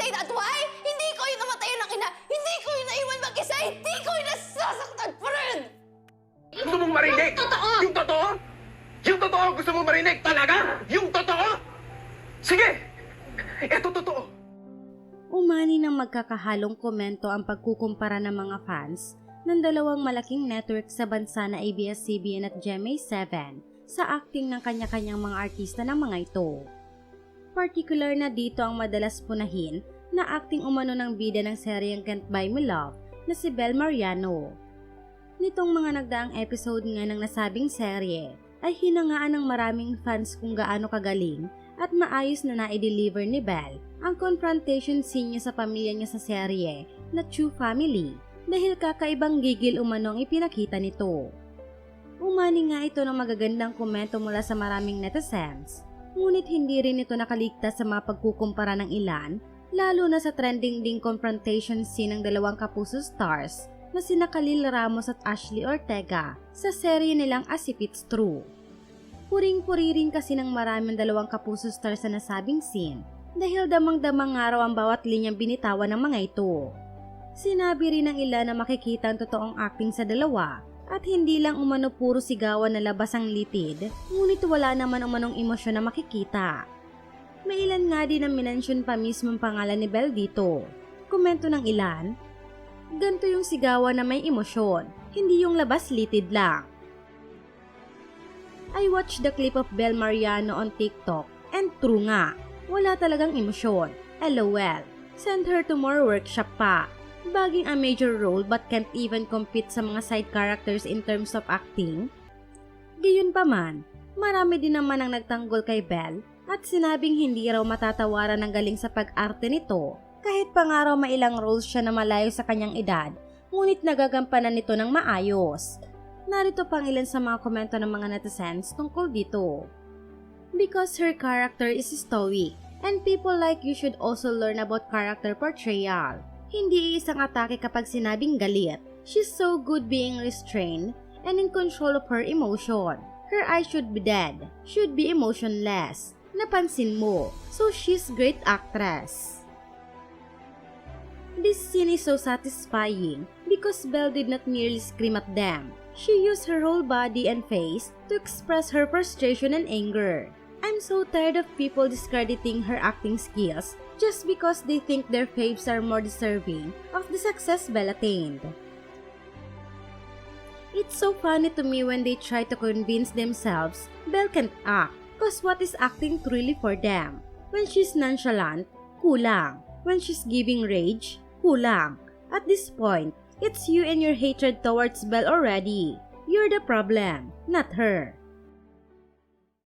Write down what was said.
say that why? Hindi ko yung namatayan ng ina! Hindi ko yung naiwan mag-isa! Hindi ko yung nasasaktan pa rin! Gusto mong marinig? Yung totoo! Yung totoo? Yung totoo gusto mong marinig? Talaga? Yung totoo? Sige! Ito totoo. Umani ng magkakahalong komento ang pagkukumpara ng mga fans ng dalawang malaking network sa bansa na ABS-CBN at GMA7 sa acting ng kanya-kanyang mga artista ng mga ito. Particular na dito ang madalas punahin na acting umano ng bida ng seryeng Can't Buy Me Love na si Bel Mariano. Nitong mga nagdaang episode nga ng nasabing serye ay hinangaan ng maraming fans kung gaano kagaling at maayos na na-deliver ni Bel ang confrontation scene niya sa pamilya niya sa serye na True Family dahil kakaibang gigil umano ang ipinakita nito. Umani nga ito ng magagandang komento mula sa maraming netizens, ngunit hindi rin ito nakaligtas sa mga pagkukumpara ng ilan, lalo na sa trending ding confrontation scene ng dalawang kapuso stars na sina Khalil Ramos at Ashley Ortega sa serye nilang As If It's True. Puring-puri rin kasi ng maraming dalawang kapuso stars sa nasabing scene dahil damang-damang nga raw ang bawat linyang binitawan ng mga ito. Sinabi rin ng ilan na makikita ang totoong acting sa dalawa at hindi lang umano puro sigawan na labas ang litid, ngunit wala naman umanong emosyon na makikita. May ilan nga din ang minensyon pa mismo ang pangalan ni Bel dito. Komento ng ilan, ganito yung sigawan na may emosyon, hindi yung labas litid lang. I watched the clip of Bel Mariano on TikTok and true nga, wala talagang emosyon. LOL, send her to more workshop pa. Baging a major role but can't even compete sa mga side characters in terms of acting. Gayon pa man, marami din naman ang nagtanggol kay Bel at sinabing hindi raw matatawaran ng galing sa pag-arte nito kahit pa nga raw mailang roles siya na malayo sa kanyang edad, ngunit nagagampanan nito ng maayos. Narito pang ilan sa mga komento ng mga netizens tungkol dito. Because her character is stoic and people like you should also learn about character portrayal. Hindi isang atake kapag sinabing galit. She's so good being restrained and in control of her emotion. Her eyes should be dead, should be emotionless. Napansin mo, so she's great actress. This scene is so satisfying because Belle did not merely scream at them. She used her whole body and face to express her frustration and anger. I'm so tired of people discrediting her acting skills just because they think their faves are more deserving of the success Belle attained. It's so funny to me when they try to convince themselves Belle can't act, cause what is acting truly for them? When she's nonchalant, kulang. When she's giving rage, kulang. At this point, it's you and your hatred towards Belle already. You're the problem, not her.